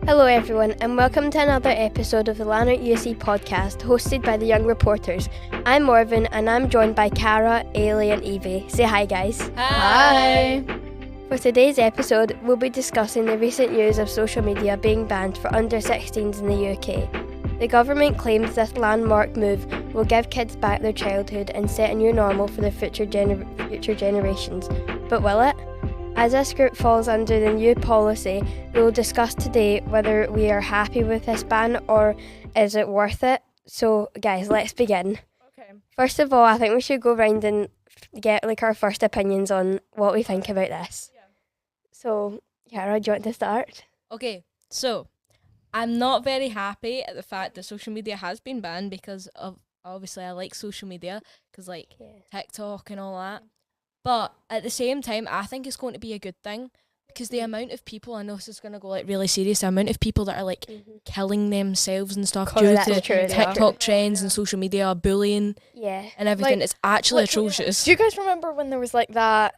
Hello everyone and welcome to another episode of the Lanark UC podcast hosted by the Young Reporters. I'm Morven and I'm joined by Cara, Eilidh and Evie. Say hi guys. Hi! For today's episode, we'll be discussing the recent news of social media being banned for under 16s in the UK. The government claims this landmark move will give kids back their childhood and set a new normal for their future generations. But will it? As this group falls under the new policy, we will discuss today whether we are happy with this ban or is it worth it. So guys, let's begin. Okay. First of all, I think we should go round and get our first opinions on what we think about this. Yeah. So, Cara, do you want to start? Okay, so I'm not very happy at the fact that social media has been banned because of, obviously I like social media because TikTok and all that. But at the same time, I think it's going to be a good thing because the amount of people, I know this is going to go really serious, the amount of people that are killing themselves and stuff due to TikTok trends and social media, bullying and everything, it's actually atrocious. Do you guys remember when there was that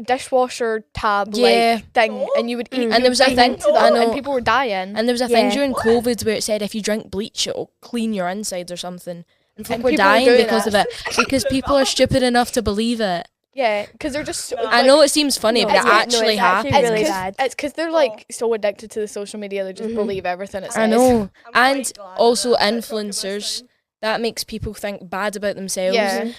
dishwasher tab thing and you would eat and there was a thing and people were dying? And there was a thing during COVID where it said if you drink bleach, it'll clean your insides or something. And people were dying because of it because people are stupid enough to believe it. Yeah, because they're just so... I know it seems funny, but it actually happens. It's really bad. It's because they're so addicted to the social media, they just believe everything it says. I know. And also influencers, that makes people think bad about themselves. Yeah.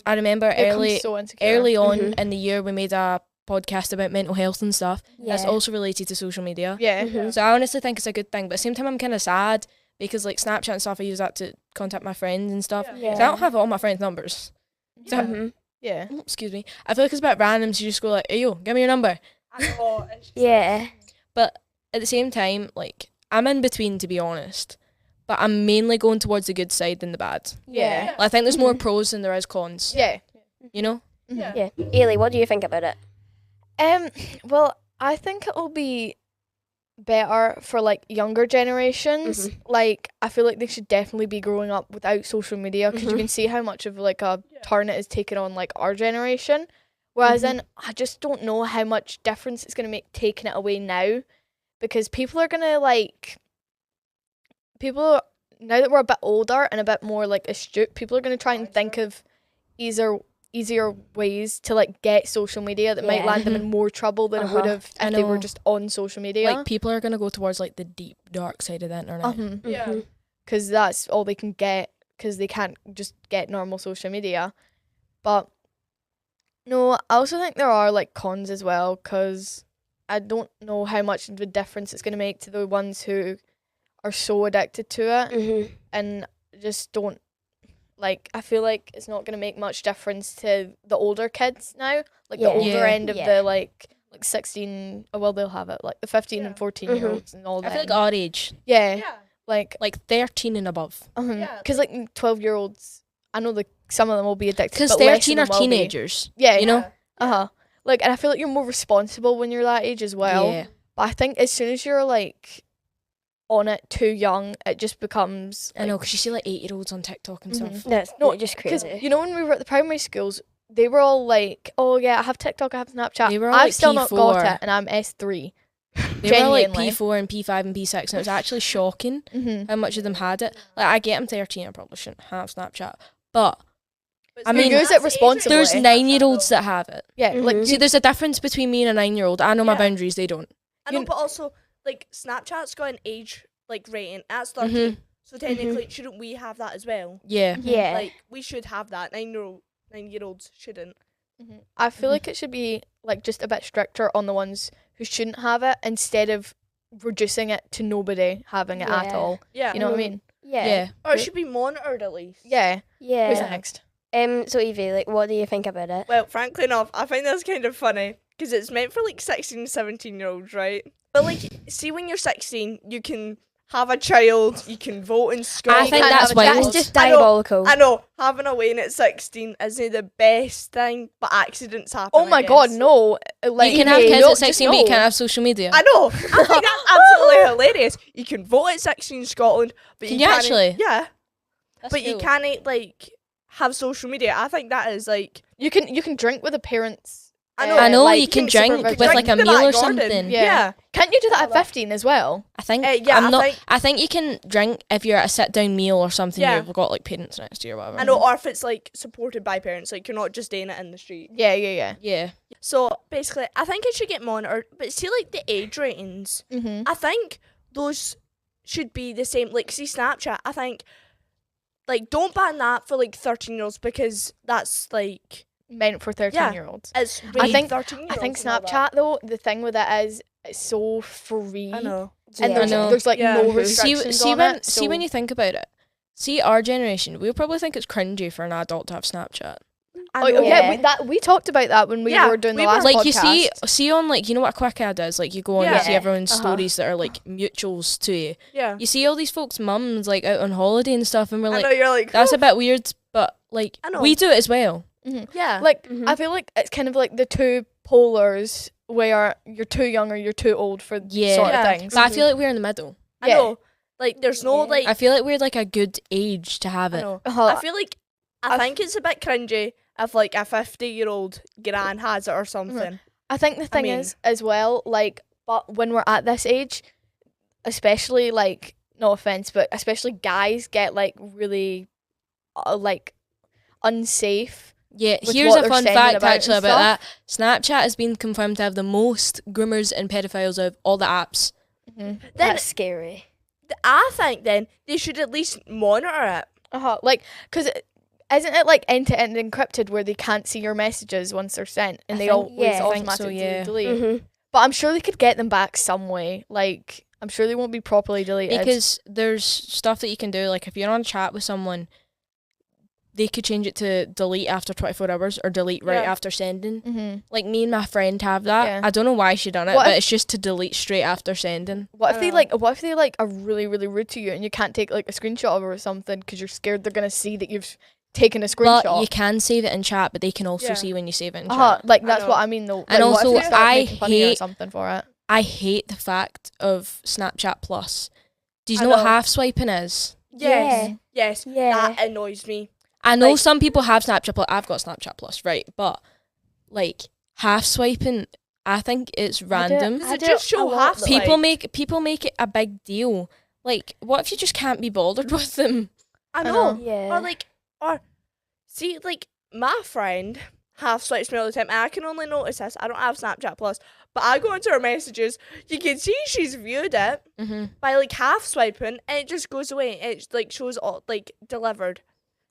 I remember early on in the year we made a podcast about mental health and stuff. That's also related to social media. Yeah. So I honestly think it's a good thing, but at the same time I'm kind of sad because Snapchat and stuff, I use that to contact my friends and stuff. Yeah. So I don't have all my friends' numbers. So Yeah. Excuse me. I feel like it's a bit random to just go hey yo, give me your number. Yeah. But at the same time, I'm in between, to be honest. But I'm mainly going towards the good side than the bad. Yeah. I think there's more pros than there is cons. Yeah. You know? Yeah. Eilidh, what do you think about it? Well, I think it'll be better for younger generations. I feel like they should definitely be growing up without social media because you can see how much of a turn it is taken on our generation, whereas then I just don't know how much difference it's going to make taking it away now, because people are going to now that we're a bit older and a bit more astute, people are going to try and think of easier ways to get social media that might land them in more trouble than it would have if they were just on social media. People are going to go towards the deep dark side of the internet. Because that's all they can get, because they can't just get normal social media. But no, I also think there are cons as well, because I don't know how much of a difference it's going to make to the ones who are so addicted to it and just don't I feel like it's not going to make much difference to the older kids now, the older end of the 16, well they'll have it, the 15 and 14 year olds and all that. I feel our age. Yeah. 13 and above. Because 12-year-olds, I know some of them will be addicted, because but 13 are teenagers. Yeah. You know? And I feel like you're more responsible when you're that age as well. Yeah. But I think as soon as you're on it too young, it just becomes I know, because you see 8-year-olds on TikTok and stuff. That's just crazy. Because when we were at the primary schools, they were all oh yeah, I have TikTok, I have Snapchat. They were all I've still not P4. got it, and I'm S3. They were all P4 and P5 and P6, and it was actually shocking how much of them had it. I get I'm 13, I probably shouldn't have Snapchat, but I mean, use it responsibly. There's 9-year-olds that have it. Yeah, see, there's a difference between me and a 9-year-old. I know my boundaries, they don't. I know, but also Snapchat's got an age rating at 13, so technically shouldn't we have that as well? Yeah. We should have that. 9-year-olds shouldn't. I feel like it should be just a bit stricter on the ones who shouldn't have it, instead of reducing it to nobody having it at all. Yeah. You know what I mean? Yeah. Or it should be monitored at least. Yeah. Yeah. Who's next? So Evie, what do you think about it? Well, frankly enough, I find that's kind of funny because it's meant for 16, 17-year-olds, right? But see, when you're 16, you can have a child, you can vote in school. I think that's why That's just diabolical. I know, having a wedding at 16 isn't the best thing, but accidents happen. Oh my god, no! You can have kids at 16, but you can't have social media. I know. I think that's absolutely hilarious. You can vote at 16 in Scotland, but Can you you can't. actually? Yeah, That's but you cool. can't have social media. I think that is You can drink with the parents I know like, you can supervision. drink with like a in the meal or back garden. something. Yeah. Can't you do that at 15 as well? I think yeah, I'm I not. think- I think you can drink if you're at a sit down meal or something. Yeah. You've got like parents next to you or whatever. I know, or if it's like supported by parents, like you're not just doing it in the street. Yeah, yeah, Yeah. So basically, I think it should get monitored. But see, like the age ratings, yeah. Mm-hmm. I think those should be the same. Like, see, Snapchat, I think, like, don't ban that for like 13-year-olds because that's like Meant for 13-year-olds. it's I really think- 13-year-olds. I think and all that. Snapchat though, the thing with it is it's so free. I know. And Yeah. there's, I know. there's like Yeah. no See- restrictions See on when it. see when you think about it. See our generation, we'll probably think it's cringy for an adult to have Snapchat. I know. yeah, we talked about that when we Yeah, were doing we the were- last Like podcast. you see on like you know what a quick ad is? Like you go on Yeah. and see everyone's Uh-huh. stories that are like mutuals to you. Yeah. You see all these folks' mums like out on holiday and stuff and we're I like know you're like that's a bit weird, but like I know. we do it as well. yeah. Like Mhm. I feel like it's kind of like the two polars where you're too young or you're too old for Yeah. sort Yeah. of things. But I feel like we're in the middle. I yeah. know. Like there's no Yeah. like I feel like we're like a good age to have I it. know. Uh-huh. I feel like I I've- think it's a bit cringy if like a 50-year-old gran has it or something. I think the thing mean- is as well, like, but when we're at this age, especially like, no offense, but especially guys get like really, like, unsafe. Yeah, With here's what a they're fun sending fact about actually and about that. Snapchat has been confirmed to have the most groomers and pedophiles of all the apps. Then That's scary. I think then they should at least monitor it. Like, cause isn't it like end to end encrypted where they can't see your messages once they're sent and I they think- always yeah, I think so, automatically yeah. delete? Mm-hmm. But I'm sure they could get them back some way. Like, I'm sure they won't be properly deleted. Because there's stuff that you can do, like if you're on a chat with someone, they could change it to delete after 24 hours or delete right Yeah. after sending. mm-hmm. Like me and my friend have that. Yeah. I don't know why she done it, What but if- it's just to delete straight after sending. What if I they know. like? What if they like are really really rude to you and you can't take like a screenshot of it or something because you're scared they're gonna see that you've taken a screenshot? But you can save it in chat, but they can also Yeah. see when you save it in Uh-huh, chat. like I that's know. what I mean though. And Like, what if also, they start I making fun of you or hate- something for it. I hate the fact of Snapchat Plus. Do you I know what know. half swiping is? Yes. Yeah. Yes. Yeah. That annoys me. I know Like- some people have Snapchat Plus. I've got Snapchat Plus, right? But like half swiping, I think it's random. Does I it do just a show lot, half though. People make it a big deal. Like, what if you just can't be bothered with them? I know. know. Yeah. Or see, like my friend half swipes me all the time, and I can only notice this. I don't have Snapchat Plus, but I go into her messages. You can see she's viewed it Mm-hmm. by like half swiping, and it just goes away. It like shows all like delivered.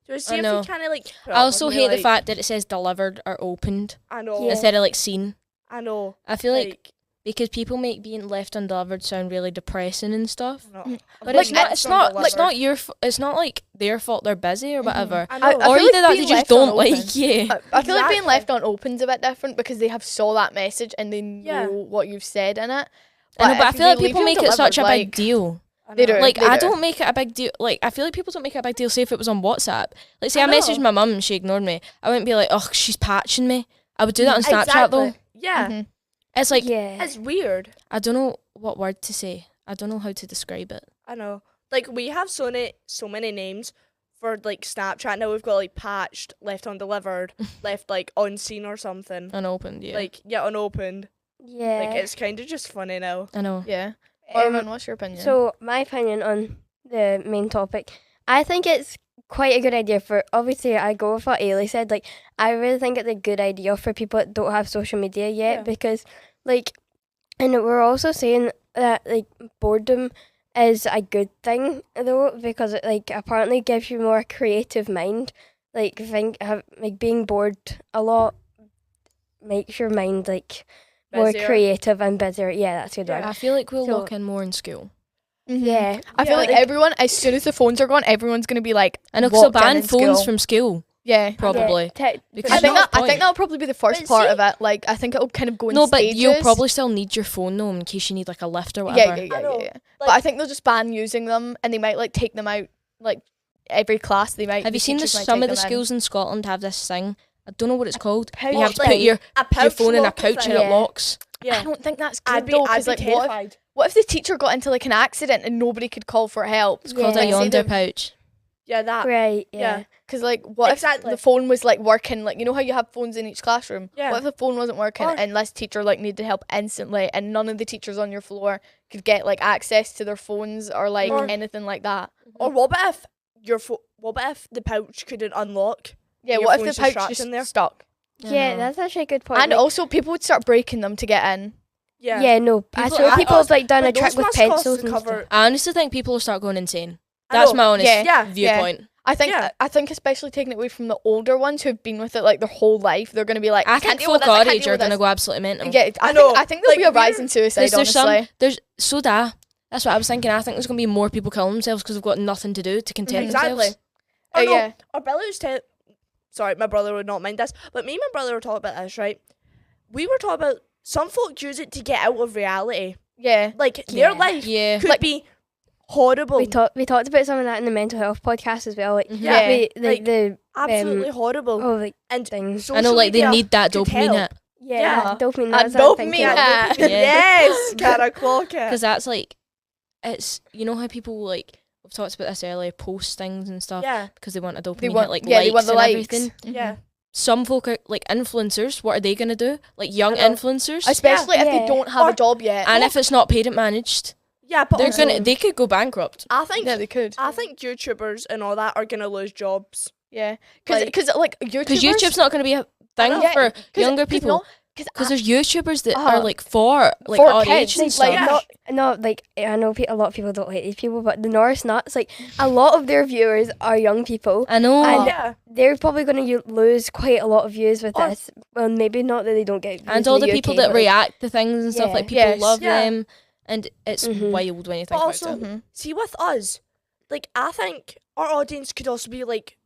So see I if know. you kind of like. put I up also on hate your, the like- fact that it says delivered or opened I know. Yeah. instead of like seen. I know. I feel like because people make being left undelivered sound really depressing and stuff. I know. But Like, it's not. it's It's not. undelivered. It's not your. It's not like their fault. They're busy or whatever. I know. I Or feel either like that they being just left don't unopened- like you. I feel like being Exactly. left unopened's a bit different because they have saw that message and they know Yeah. what you've said in it. I know, but I if feel like they leave people you make it such a undelivered, big like- deal. I They know. do. Like They I do. don't make it a big deal. Like I feel like people don't make it a big deal. Say if it was on WhatsApp, like say I I messaged know. my mum and she ignored me, I wouldn't be like, oh, she's patching me. I would do that on Snapchat Exactly. though. Yeah. Mhm. It's like yeah. It's weird. I don't know what word to say. I don't know how to describe it. I know. Like we have so many names for like Snapchat now. We've got like patched, left undelivered, left like unseen or something. Unopened, yeah. Like unopened. Yeah. Like it's kind of just funny now. I know. Yeah. Um, Morven, what's your opinion? So my opinion on the main topic, I think it's quite a good idea for. Obviously, I go with what Eilidh said. Like, I really think it's a good idea for people that don't have social media yet Yeah. because, like, and we're also saying that like boredom is a good thing though because it like apparently gives you more creative mind. Like being bored a lot makes your mind like more Busier. creative and busier. Yeah, that's a good Yeah. word. I feel like we'll So- look in more in school. Yeah, I feel Yeah, like like- everyone, as soon as the phones are gone, everyone's gonna be like, I know because they'll walked in ban in phones school. from school, Yeah. probably. for Because I There's think no that I point. think that'll probably be the first But part see- of it. Like I think it'll kind of go in No, but stages. you'll probably still need your phone though in case you need like a lift or yeah, whatever. yeah, yeah, I know. yeah, yeah. But Like- I think they'll just ban using them, and they might like take them out like every class. They might. Have you seen this? teachers might Some take of the them in. schools in Scotland have this thing. I don't know what it's called. pouch You have to thing. put your A pouch phone in a locker pouch thing. and it Yeah. locks. I Yeah. don't think that's good I'd be though, 'cause, like, terrified. what if the teacher got into like an accident and nobody could call for help? It's called Yeah. a Like, say yonder the- pouch. Yeah, that. Right, Yeah. yeah. Because, like, what Exactly. if the phone was, like, working? Like, you know how you have phones in each classroom? Yeah. What if the phone wasn't working Or- and this teacher, like, needed help instantly and none of the teachers on your floor could get, like, access to their phones or, like, Or- anything like that? Or what if what if the pouch couldn't unlock? Yeah, Your what if phone's the just pouch trapped just in there? stuck? Yeah, that's actually a good point. And like, also, people would start breaking them to get in. Yeah. yeah, no, I People- saw I- people have like done a Like, trick those with must cost pencils to and cover. stuff. I honestly think people will start going insane. I That's know. my honest Yeah. viewpoint. I think Yeah. I think especially taking it away from the older ones who've been with it like their whole life, they're going to be like, I can't think deal with folk this, I our can't age deal are with going to this. go absolutely mental. Yeah, I know. I think there'll Like, be a rise in suicide, There's honestly. there's soda. That's what I was thinking. I think there's going to be more people killing themselves because they've got nothing to do to content Exactly. themselves. Or no, yeah. Or Billy was sorry, my brother would not mind this, but me and my brother were talking about this, right? We were talking about some folk use it to get out of reality. Yeah. Like their life Yeah. could be horrible. We talked about some of that in the mental health podcast as well. Like, Yeah. we, like, the Absolutely horrible. oh, like And things. I know, like they social need that could dopamine help. hit Yeah, Yeah. that dopamine. That That's what I'm dopamine thinking of. hit. Yeah. Yes, gotta clock it. because that's like, it's you know how people like we've talked about this earlier, post things and stuff Yeah, because they want a dopamine They want hit, like yeah, likes they want the and likes. everything. yeah. Some folk are like influencers. What are they gonna do? Like young I know. influencers, Especially if Yeah. they don't have Or- a job yet. and if it's not parent managed, Yeah, but they're also, gonna they could go bankrupt. I think yeah, they could. I think YouTubers and all that are gonna lose jobs. Yeah. Like- Because like YouTubers, Because YouTube's not gonna be a thing know. for 'cause- younger 'cause people. no- 'cause Because I- there's YouTubers that Uh-huh. are like for like For our kids, age and Like, stuff. yeah. not like I know a lot of people don't like these people, but the Norris Nuts, like a lot of their viewers are young people. I know. And Yeah, they're probably going to lose quite a lot of views with Or- this. Well, maybe not that they don't get views and in all the UK, people that but, like, react to things and stuff, Yeah. like people Yes. love Yeah. them, and it's Mhm. wild when you but think also about it. Mhm. see with us, like I think our audience could also be like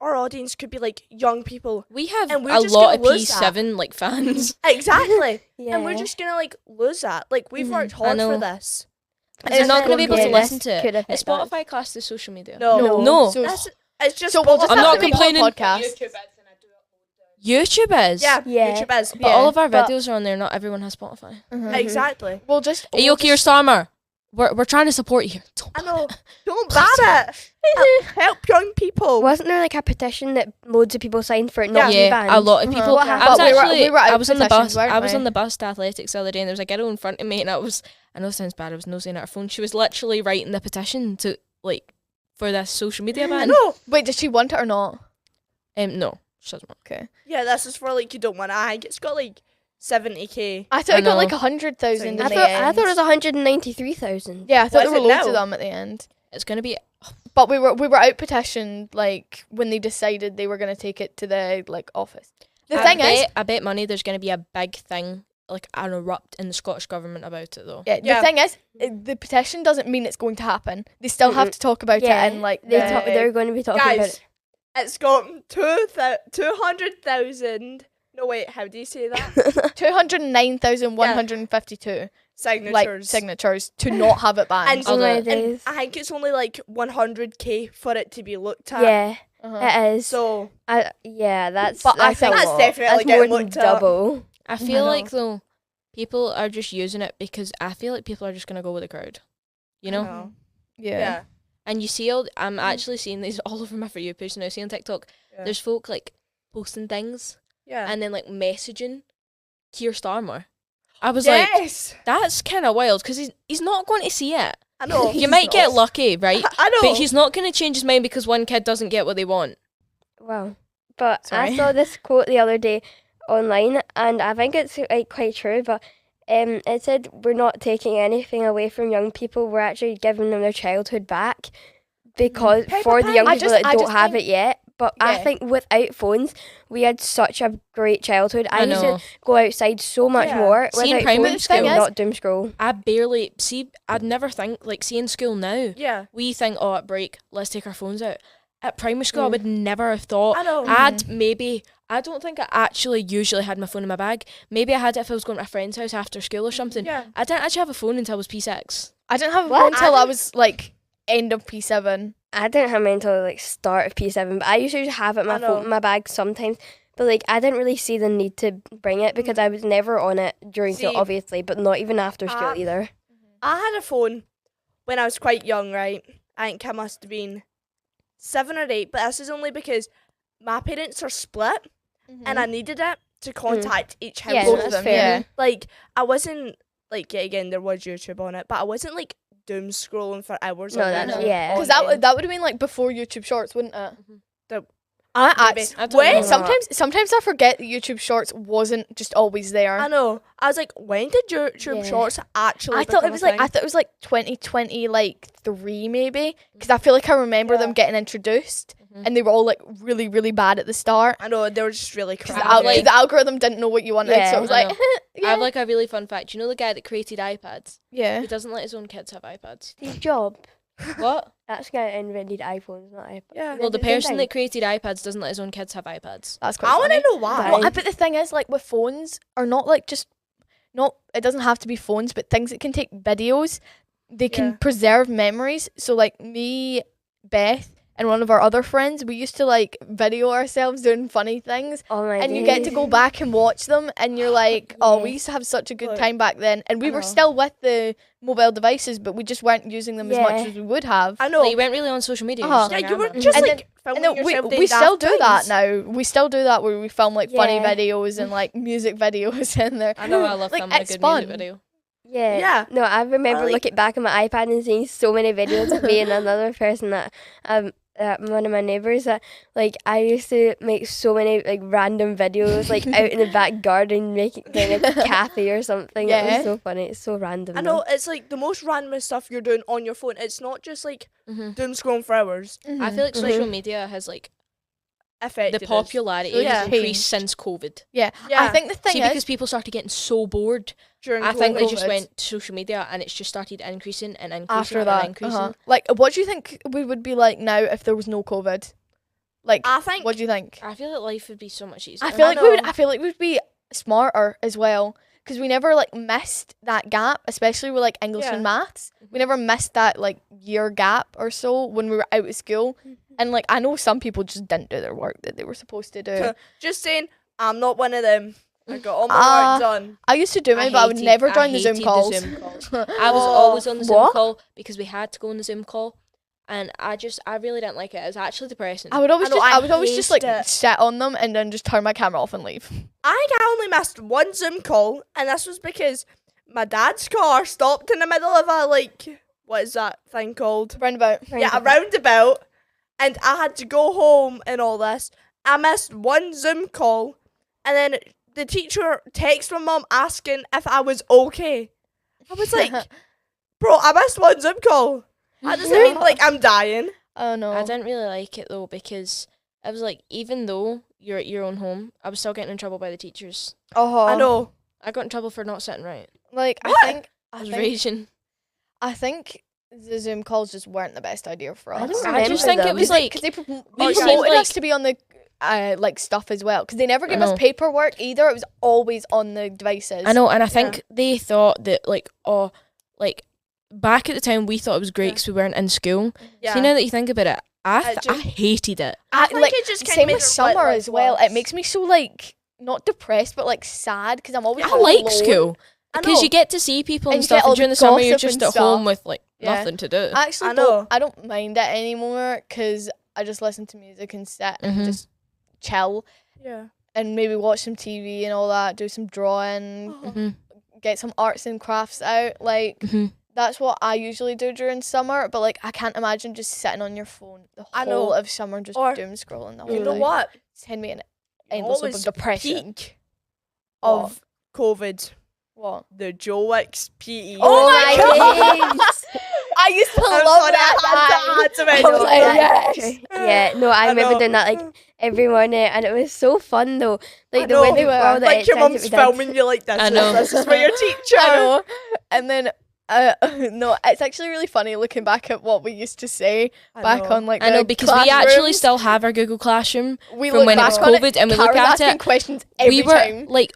our audience could be like young people. We have And we're a just lot of gonna lose that. P7 like fans. Exactly. yeah. And we're just gonna like lose that. Like we've Mhm. worked I hard for know. this. Because they're not going to be able Yeah, to this listen to could it. affect Is that. Spotify classed as social media? No. No. So, That's, it's just so we'll just I'm have not to make a complaining. podcast. YouTube is. yeah, Yeah. YouTube is. But all of our but- videos are on there. Not everyone has Spotify. Mhm. Exactly. We'll just. Are you okay, your Starmer? We're trying to support you. Don't I know. Don't ban it. Help young people. Wasn't there like a petition that loads of people signed for it not to be yeah, banned? a lot of Mhm. people. What I happened? was But we were- actually, we were out I was on the petitions, bus. I weren't was we? on the bus to athletics the other day, and there was a girl in front of me, and I know it sounds bad. I was nosing at her phone. She was literally writing the petition to like for this social media I ban. know. Wait, did she want it or not? No, she doesn't. Okay. Yeah, this is for like you don't want to. I think it's got like 70k. I thought I it got know. like 100,000 in I the thought end. it was 193,000. Yeah, I thought What there is were it loads of now? them at the end. It's gonna be. But we were out petitioned like when they decided they were going to take it to the like office. The thing is, I bet money there's gonna be a big thing like an erupt in the Scottish government about it though. yeah, Yeah. the thing is, the petition doesn't mean it's going to happen. They still have Mhm. to talk about Yeah, it and like They're going to be talking about Guys, it. it's got 200,000. No wait, how do you say that? 209,152 Signatures. like signatures to not have it banned. And Oh my Although- days. I think it's only like 100k for it to be looked at. Yeah, Uh-huh. it is. So Yeah, that's. But I that's think a that's lot. definitely that's getting more than looked at. double. I feel know. like though, people are just using it because I feel like people are just gonna go with the crowd. You know. know. yeah. Yeah. And you see, I'm actually seeing these all over my For You page now. See on TikTok, Yeah. there's folk like posting things Yeah. and then like messaging Keir Starmer. I was like, yes. that's kind of wild because he's not going to see it. I know. You might get lucky, right? I know. But he's not going to change his mind because one kid doesn't get what they want. Wow. But Sorry. I saw this quote the other day online, and I think it's like quite true. But it said we're not taking anything away from young people. We're actually giving them their childhood back because Peppa for the Pig. young I people just- that I don't just have think- it yet. But I Yeah. think without phones, we had such a great childhood. I I used know. to go outside so much Yeah. more See, in without primary phones school- and Thing is- not doom scroll. I barely see. I'd never think like see in school now. Yeah. We think, oh, at break, let's take our phones out. At primary school, I would never have thought. I know. I'd maybe. I don't think I actually usually had my phone in my bag. Maybe I had it if I was going to a friend's house after school or something. Yeah. I didn't actually have a phone until I was P6. I didn't have What? one until I didn't- was like end of P7. I didn't have mine until like start of P7, but I usually just have it in I my know. phone, in my bag sometimes. But like I didn't really see the need to bring it because I was never on it during school, See, obviously, but not even after school I- either. I had a phone when I was quite young, right? I think I must have been 7 or 8, but this is only because my parents are split and I needed it to contact each Yeah, household. Both of that's them, fair. yeah. Like, I wasn't, like, yeah, again, there was YouTube on it, but I wasn't, like, doom scrolling for hours No, on that's- end. yeah. Because on end. that would have been like before YouTube Shorts, wouldn't it? The- I maybe. I don't When? know. sometimes I forget that YouTube Shorts wasn't just always there. I know. I was like, when did YouTube Yeah. Shorts actually I thought become it was a like thing? 2020 like 3 maybe, because I feel like I remember them getting introduced and they were all like really really bad at the start. I know, they were just really Because crap. the algorithm didn't know what you wanted, Yeah, so it was I like, I yeah, have like a really fun fact. You know the guy that created iPads? yeah. He doesn't let his own kids have iPads. Steve Jobs. What? That's the guy that invented iPhones, not iPads. Yeah. Well, the Is it same person thing? that created iPads doesn't let his own kids have iPads. That's quite I want funny. to know why. Why? But the thing is, like with phones, are not like just not. It doesn't have to be phones, but things that can take videos, they can Yeah. preserve memories. So like me, Beth, and one of our other friends, we used to like video ourselves doing funny things, Oh my and you get to go back and watch them, and you're like, oh, we Yeah. used to have such a good Look, time back then, and we I were know. still with the mobile devices, but we just weren't using them as much Yeah. as we would have. I know. Like, you weren't really on social media. Uh-huh. Yeah, you were Instagram. just And like filming And then yourself doing we still daft do that things. now. We still do that where we film like funny Yeah. videos and like music videos in there. I know I love Like, filming a it's good fun. music video. Yeah. Yeah. No, I remember like- looking back on my iPad and seeing so many videos of me and another person that one of my neighbours that like I used to make so many like random videos like out in the back garden making like a cafe or something. It Yeah. was so funny. It's so random. I know, it's like the most random stuff you're doing on your phone. It's not just like Mm-hmm. doom scrolling for hours. I feel like Mhm. social media has like Affected the us. popularity Yeah. has increased since COVID. Yeah. Yeah. I think the thing See, is, because people started getting so bored, during I think they just COVID. went to social media and it's just started increasing and increasing after and that, increasing. like, what do you think we would be like now if there was no COVID? Like, I think what do you think? I feel like life would be so much easier. I feel I like we would. know. I feel like we'd be smarter as well because we never like missed that gap, especially with like English Yeah. and maths. We never missed that like year gap or so when we were out of school. And like I know some people just didn't do their work that they were supposed to do. just saying, I'm not one of them. I got all my Ah. work done. I used to do mine, but I would never join the Zoom calls. I was Oh, always on the Zoom what? call because we had to go on the Zoom call, and I really didn't like it. It was actually depressing. I would always I know, just, I I would always just like hated it. sit on them and then just turn my camera off and leave. I think I only missed one Zoom call, and this was because my dad's car stopped in the middle of a like, what is that thing called? Roundabout. Yeah, a roundabout, and I had to go home and all this. I missed one Zoom call, and then the teacher texted my mum asking if I was okay. I was like, bro, I missed one Zoom call. That doesn't mean like I'm dying. Oh no. I didn't really like it though because I was like, even though you're at your own home, I was still getting in trouble by the teachers. Oh, I know. I got in trouble for not sitting right. Like What? I was raging. I think the Zoom calls just weren't the best idea for us. I don't I just remember think it them. was like because they it seemed promoted like- us to be on the like stuff as well because they never gave I us know. paperwork either. It was always on the devices. I know, and I think they thought that like back at the time we thought it was great because we weren't in school. Yeah. See, now that you think about it, I just- hated it. I think like it just kinda same made with it summer like as well. worse. It makes me so like not depressed but like sad because I'm always I home like alone. school I because know. you get to see people And and you get stuff. all And during the the summer, you're gossip just and at home stuff. with like Yeah. nothing to do. I actually I know. I don't mind it anymore because I just listen to music and sit and Mhm. just chill Yeah. and maybe watch some TV and all that. Do some drawing. hmm Get some arts and crafts out. Like hmm that's what I usually do during summer. But like I can't imagine just sitting on your phone the I whole know. of summer just Or- doom scrolling the You whole know day. what? Send me an You endless loop always of depression. peak of COVID. What? The Joe Wicks PE. Oh my God. I used to I'm love sorry, that. I had to I mention was Oh, like, that. that's yes. true. Yeah, no, I remember know. doing that like every morning, and it was so fun though. Like I the way know. they were, all the Like your exercises mum's we did. filming you like this. I know. This is for your teacher. I know. And then no, it's actually really funny looking back at what we used to say I back know. on like I know the because we actually classrooms. still have our Google Classroom we from look when it back was on COVID, and we Cara look was at asking it. questions every We were time. like,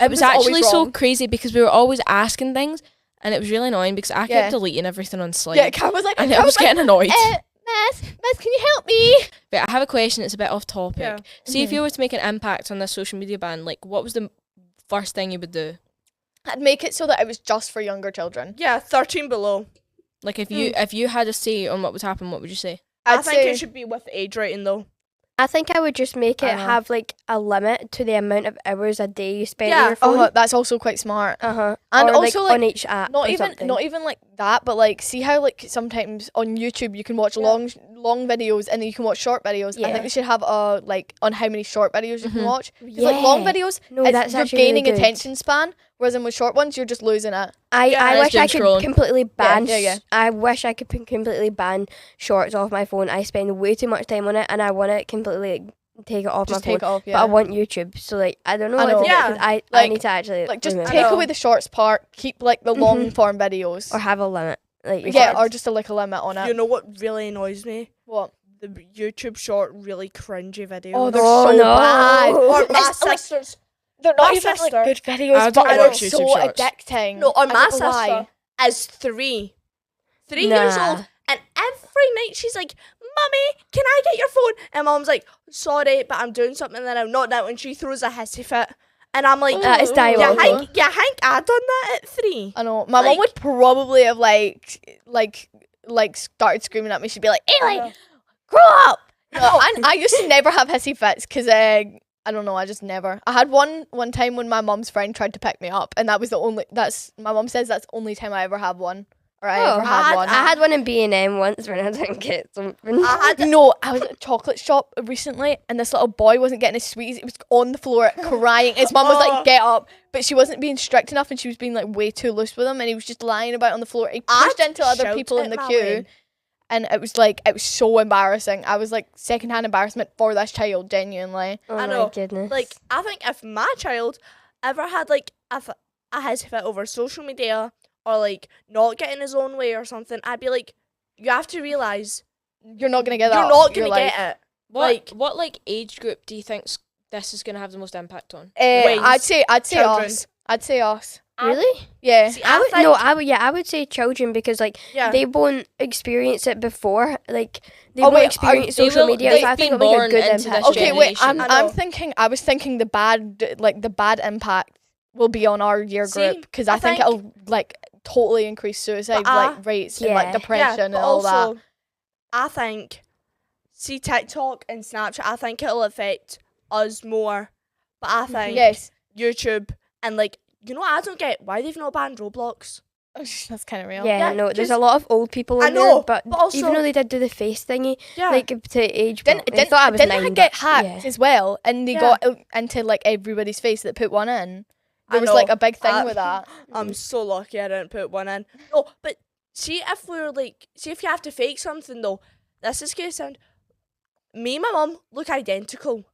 it was Something's always actually so wrong. crazy because we were always asking things, and it was really annoying because I Yeah. kept deleting everything on Slide. Yeah, Cara was like, and Cara I was like, getting annoyed. Miss, can you help me? But I have a question. It's a bit off topic. Yeah. See, if you were to make an impact on this social media ban, like, what was the first thing you would do? I'd make it so that it was just for younger children. Yeah, 13 below. Like, if you had a say on what would happen, what would you say? I think it should be with age rating though. I think I would just make it have like a limit to the amount of hours a day you spend on your phone. That's also quite smart. And or also like on each app. Not even like that, but like see how like sometimes on YouTube you can watch long videos and then you can watch short videos. I think they should have a like on how many short videos you can watch. Like long videos, you're gaining really attention span, whereas in with short ones you're just losing it. I wish I could completely ban. I wish I could completely ban shorts off my phone. I spend way too much time on it, and I want to completely take it off my phone. But I want YouTube, so like I don't know. What to do, 'cause I need to actually like just take away the shorts part. Keep like the long form videos, or have a limit. Like or just a limit on it. You know what really annoys me? What? The YouTube short really cringy videos. Oh, they're so bad. Or my sisters. They're not even like good videos, but they're so addicting. No, or my sister is 3 years old, and every night she's like, "Mummy, can I get your phone?" And Mom's like, "Sorry, but I'm doing something that I'm not now." And she throws a hissy fit, and I'm like, "That is diabolical." Yeah, Hank, I done that at 3. I know. My mom would probably have like started screaming at me. She'd be like, "Eilidh, grow up!" No, I used to never have hissy fits because I don't know. I just never. I had one time when my mom's friend tried to pick me up, and that was the only. My mom says that's the only time I ever have one. Or I ever had one. I had one in B&M once when I didn't get something. I was at a chocolate shop recently, and this little boy wasn't getting his sweeties. He was on the floor crying. His mum was like, "Get up," but she wasn't being strict enough, and she was being like way too loose with him, and he was just lying about on the floor. He pushed into other people in the queue. And it was so embarrassing. I was like secondhand embarrassment for this child, genuinely. Oh I know. My goodness. Like, I think if my child ever had like a hissy fit over social media or like not getting his own way or something, I'd be like, you have to realise you're not gonna get that. You're not gonna get it. What age group do you think this is gonna have the most impact on? I'd say children. us. I'd say us. Really? Yeah. See, I would say children because like they won't experience it before. Like they won't experience social media. So I think it'll make a good impact. Okay, wait. I was thinking the bad impact will be on our year group because I think it'll like totally increase suicide rates and like depression and all that. I think TikTok and Snapchat. I think it'll affect us more, but I think YouTube and like. You know what I don't get? Why they've not banned Roblox? That's kind of real. Yeah, no, there's a lot of old people in there, but also, even though they did do the face thingy, like to age, didn't it get hacked as well? And they got into like everybody's face that put one in. There was like a big thing with that. I'm so lucky I didn't put one in. No, but see if you have to fake something though, this is gonna sound. Me and my mum look identical.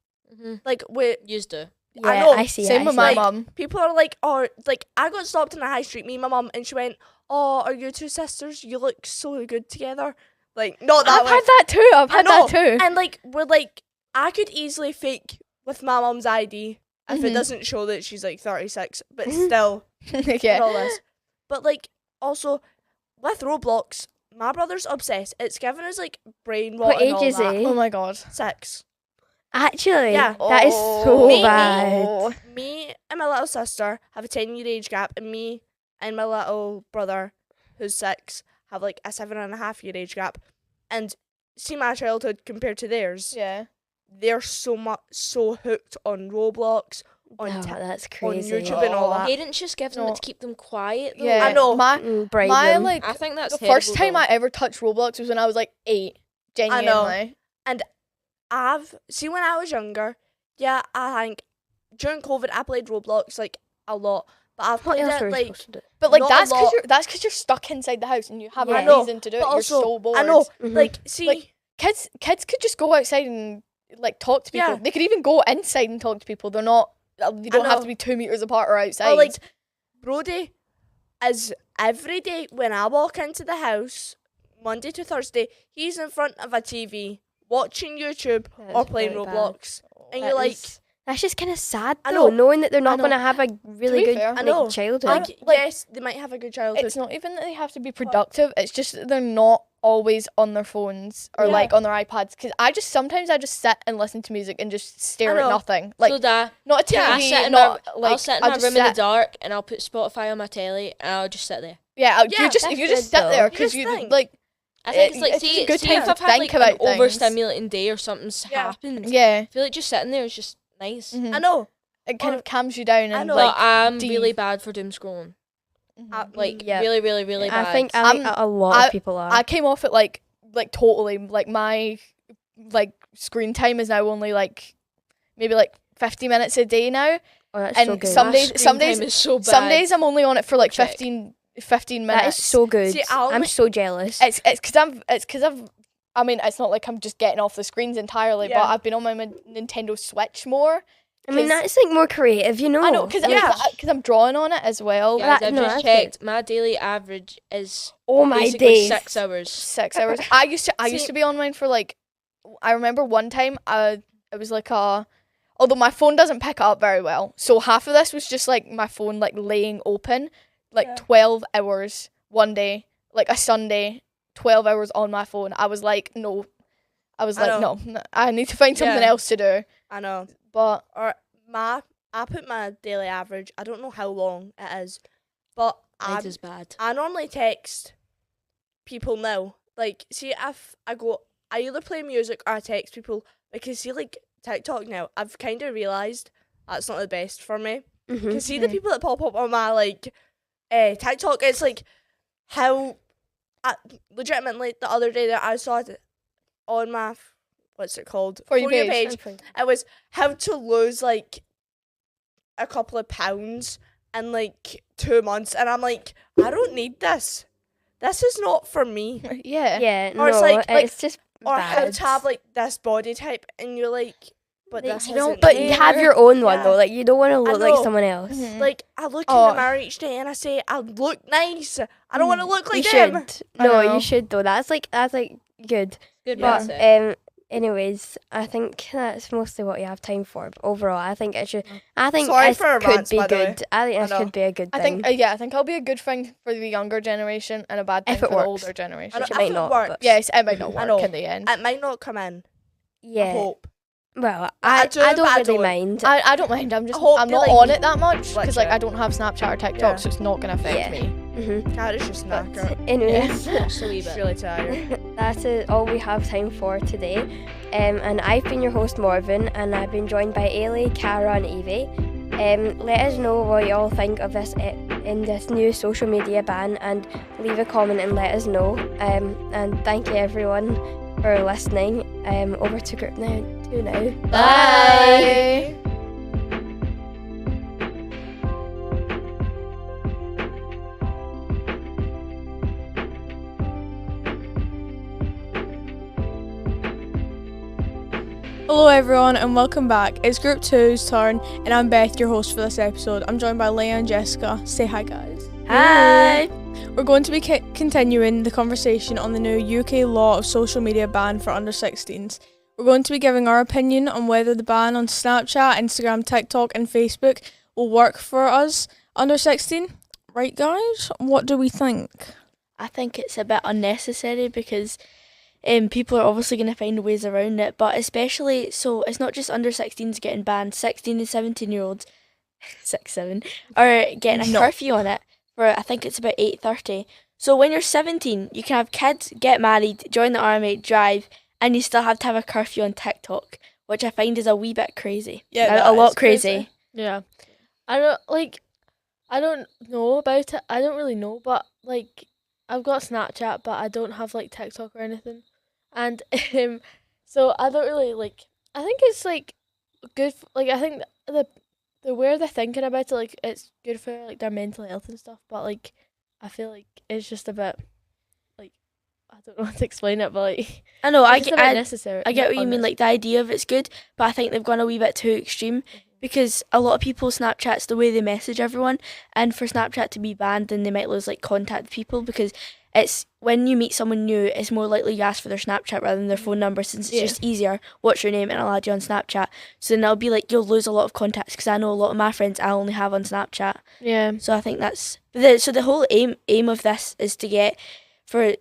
Like we used to. Yeah, I know. I see. Same with my mum. People are like, oh, like I got stopped in the high street, me and my mum, and she went, "Oh, are you two sisters? You look so good together." Like, not that way. I've had that too. And like, we're like, I could easily fake with my mum's ID if it doesn't show that she's like 36, but still, yeah. All this. But like, also with Roblox, my brother's obsessed. It's given us like brain rot. What and all age is that. he? Oh my god. 6. Actually, Yeah. that is so bad. Me and my little sister have a 10-year age gap, and me and my little brother, who's 6, have like a 7.5-year age gap. And see my childhood compared to theirs. Yeah. They're so hooked on Roblox, on that's crazy. on YouTube and all that. Parents just give them it to keep them quiet though. Yeah, I know. My I think that's the first time I ever touched Roblox was when I was like 8. Genuinely. I know. And when I was younger, I think during COVID I played Roblox like a lot, but I've played it like, but like not that's because you're stuck inside the house and you have Yeah. no reason to do it. But You're also, so bored. I know, like see, like kids could just go outside and like talk to people. Yeah. They could even go inside and talk to people. They're not. They don't have to be 2 meters apart or outside. or like Brody is every day when I walk into the house, Monday to Thursday, he's in front of a TV watching YouTube or playing Roblox, and you're like, that's just kind of sad though, I know. knowing that they're not going to have a really good fair, childhood. like, yes, they might have a good childhood. it's not even that they have to be productive. It's just that they're not always on their phones or like on their iPads. Because I just sit and listen to music and just stare at nothing. Like so that not a TV. I'll sit in my room in the dark and I'll put Spotify on my telly and I'll just sit there. You just sit there because you like. I think it's like, it's see a good see time if to I've had think like an about things. overstimulating day or something's Yeah. happened. Yeah. I feel like just sitting there is just nice. Mhm. I know. It kind Or- of calms you down I and know. But like I'm do really you- bad for doom scrolling. Mhm. Like Yeah. really, really, really bad. I think I'm- a lot of people are. I came off it like totally like my like screen time is now only like maybe like 50 minutes a day now. Oh, that's and so good. some My days- screen some days- time is so bad. Some days I'm only on it for like Check. 15 that minutes. is so good. See, I'm so jealous. It's because I've I mean it's not like I'm just getting off the screens entirely, Yeah. but I've been on my Nintendo Switch more. I mean, 'cause- that's like more creative, you know. I know because I'm drawing on it as well. Guys, that- I've no, just that's checked. My daily average is Oh my basically days. 6 hours. 6 hours. I used See- to be online for like I remember one time it was like although my phone doesn't pick it up very well. So half of this was just like my phone like laying open like Yeah. 12 hours one day, like a Sunday, 12 hours on my phone. I was like no. I was I like know. no, I need to find something Yeah. else to do. I know. But Or I put my daily average. I don't know how long it is, but Mine is bad. I normally text people now. Like, see, if I either play music or I text people, because see, like TikTok now, I've kind of realised that's not the best for me. Mhm. Because see the Mhm. people that pop up on my like TikTok, it's like how legitimately the other day that I saw it on my what's it called For You page. It was how to lose like a couple of pounds in like 2 months, and I'm like, I don't need this. This is not for me. yeah. Yeah, Or it's no, like- it's just Or how bad. to have like this body type, and you're like, but Like, this you don't, isn't but me. you have your own one Yeah. though. Like you don't want to look like know. someone else. Mhm. Like I look Oh. in the mirror each day and I say I look nice. I don't want to look like You them. should. I No, know. you should though. That's like good. Good Yeah. But mindset. anyways, I think that's mostly what you have time for. But overall, I think it should. I think Sorry this for our could rants, be by the way. good. I think I this know. could be a good I thing. think I think I'll be a good thing for the younger generation and a bad thing If for it the works. older generation. I know, Which it if might it not, works, but- Yes, it might not I work know. in the end. It might not come in. I yeah. hope. Well, I I do, don't but I really don't. mind. I don't mind. I'm hope not they, like, on it that much glitch because like it. I don't have Snapchat or TikTok, Yeah. so it's not gonna affect Yeah. me. Mhm. That is just But knacker. anyways, Just a wee Just bit. really tired. that's all we have time for today. And I've been your host Morven, and I've been joined by Eilidh, Cara, and Evie. Let us know what you all think of this in this new social media ban, and leave a comment and let us know. And thank you everyone for listening. Over to group now. Bye. Hello everyone and welcome back. It's Group 2's turn and I'm Beth, your host for this episode. I'm joined by Leah and Jessica. Say hi guys. Hi. We're going to be continuing the conversation on the new UK law of social media ban for under 16s. We're going to be giving our opinion on whether the ban on Snapchat, Instagram, TikTok and Facebook will work for us under 16. Right guys, what do we think? I think it's a bit unnecessary because people are obviously going to find ways around it, but especially, so it's not just under 16s getting banned, 16 and 17 year olds, 6, 7, are getting a curfew on it for, I think it's about 8:30. So when you're 17, you can have kids, get married, join the army, drive, and you still have to have a curfew on TikTok, which I find is a wee bit crazy. Yeah, a lot is crazy. Yeah. I don't know about it. I don't really know, but like I've got Snapchat, but I don't have like TikTok or anything. And so I don't really like I think it's like good like I think the way they're thinking about it, like it's good for like their mental health and stuff, but like I feel like it's just a bit like I don't know how to explain it, but like I know, it's just a bit necessary. I get what you mean, like the idea of it's good, but I think they've gone a wee bit too extreme because a lot of people Snapchat's the way they message everyone, and for Snapchat to be banned then they might lose like contact with people because it's when you meet someone new it's more likely you ask for their Snapchat rather than their phone number since it's just easier, what's your name and I'll add you on Snapchat, so then it'll be like you'll lose a lot of contacts because I know a lot of my friends I only have on Snapchat. Yeah. So I think that's so the whole aim of this is to get for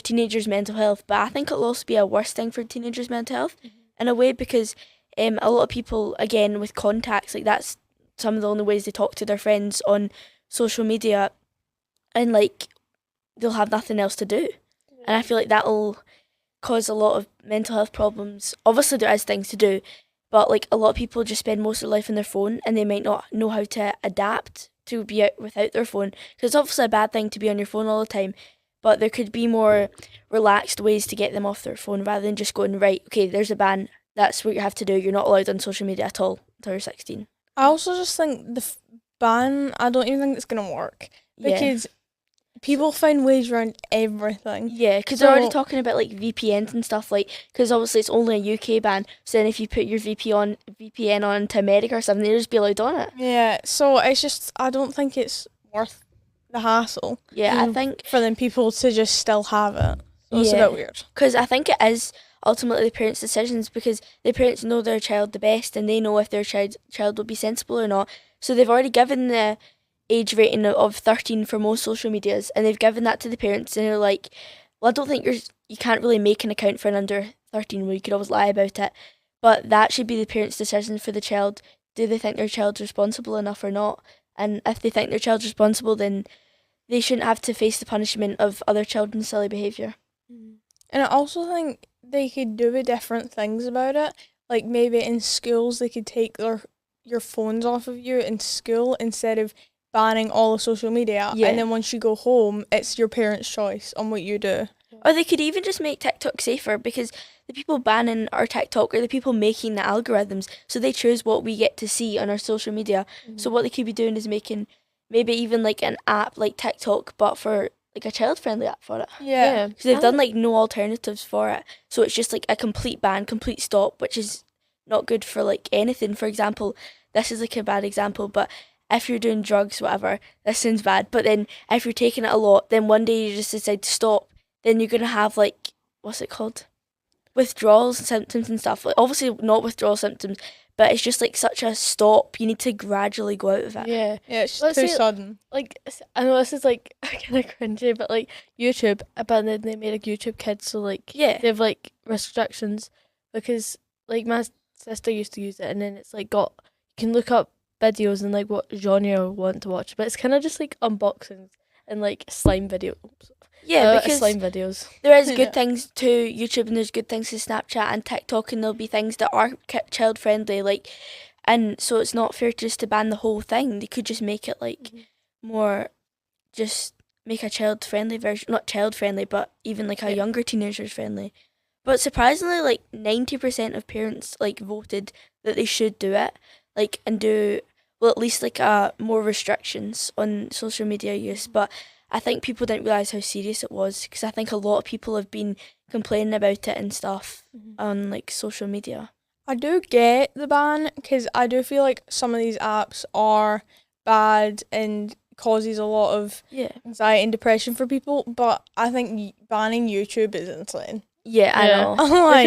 teenagers' mental health, but I think it'll also be a worse thing for teenagers' mental health in a way because a lot of people again with contacts, like that's some of the only ways they talk to their friends on social media, and like they'll have nothing else to do. and I feel like that'll cause a lot of mental health problems. Obviously, there is things to do, but like a lot of people just spend most of their life on their phone, and they might not know how to adapt to be out without their phone. Because it's obviously a bad thing to be on your phone all the time, but there could be more relaxed ways to get them off their phone rather than just going, right, okay, there's a ban. That's what you have to do. You're not allowed on social media at all until you're 16. I also just think the ban, I don't even think it's going to work. Because people find ways around everything. Yeah, because they're already talking about like VPNs and stuff, like, because obviously it's only a UK ban, so then if you put your VPN on to America or something, they'll just be allowed on it. Yeah, so it's just, I don't think it's worth the hassle. Yeah, I think for them people to just still have it. So it's a bit weird. Because I think it is ultimately the parents' decisions, because the parents know their child the best, and they know if their child will be sensible or not. So they've already given the age rating of 13 for most social medias, and they've given that to the parents, and they're like, well, I don't think you can't really make an account for an under 13 where you could always lie about it, but that should be the parents' decision for the child. Do they think their child's responsible enough or not? And if they think their child's responsible, then they shouldn't have to face the punishment of other children's silly behaviour. And I also think they could do different things about it. Like maybe in schools they could take your phones off of you in school instead of banning all of social media. Yeah. And then once you go home, it's your parents' choice on what you do. Or they could even just make TikTok safer, because the people banning our TikTok are the people making the algorithms, so they choose what we get to see on our social media. So what they could be doing is making maybe even like an app like TikTok, but for like a child-friendly app for it. Yeah. Because they've done like no alternatives for it, so it's just like a complete ban, complete stop, which is not good for like anything. For example, this is like a bad example, but if you're doing drugs, whatever, this sounds bad, but then if you're taking it a lot, then one day you just decide to stop, then you're gonna have like, what's it called, withdrawals and symptoms and stuff. Like obviously not withdrawal symptoms, but it's just like such a stop. You need to gradually go out of it. Yeah. Yeah, it's Let's too say, sudden. Like, I know this is like kind of cringy, but like YouTube, but then they made a YouTube Kids, so like Yeah. they have like restrictions, because like my sister used to use it, and then it's like you can look up videos and like what genre you want to watch, but it's kind of just like unboxings and like slime videos. Yeah, because slime videos. there is Yeah. good things to YouTube, and there's good things to Snapchat and TikTok, and there'll be things that are child friendly, like, and so it's not fair just to ban the whole thing. They could just make it like more, just make a child friendly version, not child friendly, but even like a younger teenagers friendly. But surprisingly, like 90% of parents like voted that they should do it, like, and do, well, at least like more restrictions on social media use. But I think people didn't realise how serious it was, because I think a lot of people have been complaining about it and stuff on like social media. I do get the ban, because I do feel like some of these apps are bad and causes a lot of anxiety and depression for people, but I think banning YouTube is insane. Yeah, I Yeah. know.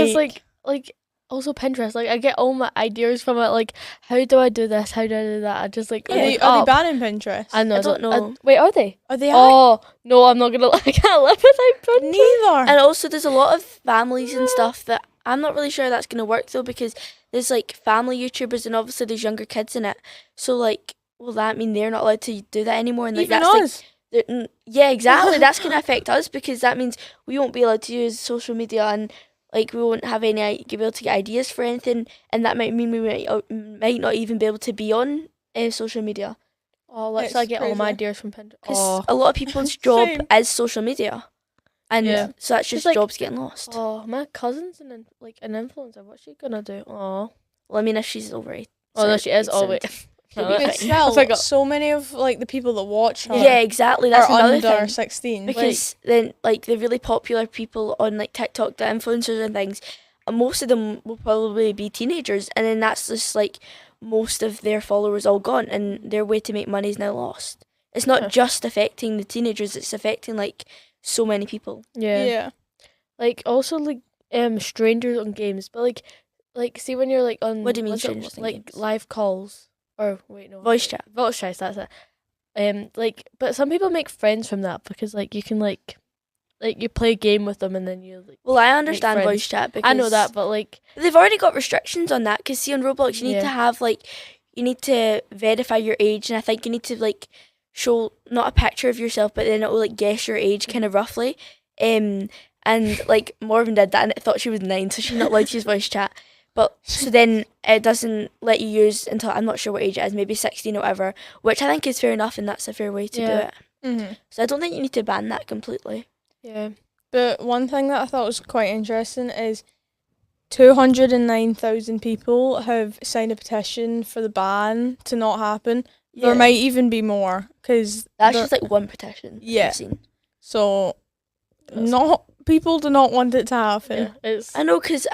Because like also Pinterest, like I get all my ideas from it, like how do I do this, how do I do that, I just like Are look they up. banning Pinterest? I know, I don't know. wait, are they? Are they? Oh no, I'm not gonna. I can't live without Pinterest. Neither. And also there's a lot of families and stuff that I'm not really sure that's going to work though, because there's like family YouTubers, and obviously there's younger kids in it. So like, will that mean they're not allowed to do that anymore? And like Even that's us. like, yeah, exactly. That's going to affect us, because that means we won't be allowed to use social media, and like we won't have any be able to get ideas for anything, and that might mean we might not even be able to be on social media, Oh, let's It's I get all my crazy. ideas from Pinterest. because Oh, a lot of people's job Same. is social media, and Yeah. so that's It's just like- jobs getting lost. oh, my cousin's an influencer. What's she gonna do? Oh, Well, I mean, if she's over 8. oh no, she is. Oh wait, She'll be No, fine. But still, I forgot. so many of like the people that watch her Yeah, exactly. That's are another under thing. 16. Because then, like, the really popular people on like TikTok, the influencers and things, most of them will probably be teenagers, and then that's just like most of their followers all gone, and their way to make money is now lost. It's not Yeah. just affecting the teenagers; it's affecting like so many people. yeah. Like also like strangers on games, but like see when you're like on What do you mean what's it, strangers on like games? live calls, or wait no Voice chat. voice chats, that's it. Like, but some people make friends from that, because like you can like you play a game with them, and then you like. Well, I understand friends. voice chat because I know that, but like they've already got restrictions on that. Because see, on Roblox, you need Yeah. to have like, you need to verify your age, and I think you need to like show not a picture of yourself, but then it will like guess your age kind of roughly. and like Morven did that, and it thought she was 9, so she's not allowed to use voice chat. But so then it doesn't let you use until I'm not sure what age it is, maybe 16 or whatever, which I think is fair enough, and that's a fair way to do it. Mm-hmm. So I don't think you need to ban that completely. Yeah. But one thing that I thought was quite interesting is 209,000 people have signed a petition for the ban to not happen. There might even be more because that's just like one petition. Yeah. I've seen. So people do not want it to happen. I know, because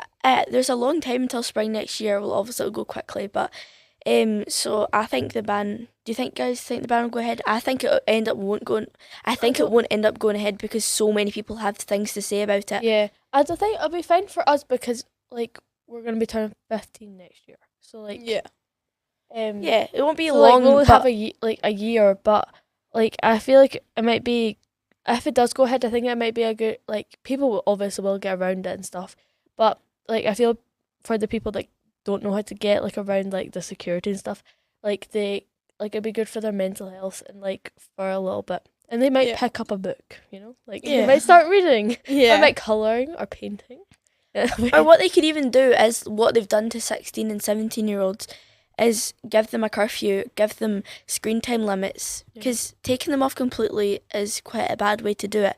there's a long time until spring next year. Well, obviously it'll go quickly, but so I think the ban. Do you guys think the ban will go ahead? I think it won't end up going ahead because so many people have things to say about it. Yeah. I don't think it'll be fine for us because like we're gonna be turning 15 next year. So like Yeah. Yeah, it won't be so, long. Like, we'll but have a year, but like I feel like it might be, if it does go ahead, I think it might be a good, like people will obviously get around it and stuff, but like I feel for the people that don't know how to get like around like the security and stuff, like it'd be good for their mental health and like for a little bit, and they might pick up a book, like they might start reading, Yeah. or might colouring or painting. or what they could even do is what they've done to 16 and 17-year-olds is give them a curfew, give them screen time limits, because taking them off completely is quite a bad way to do it.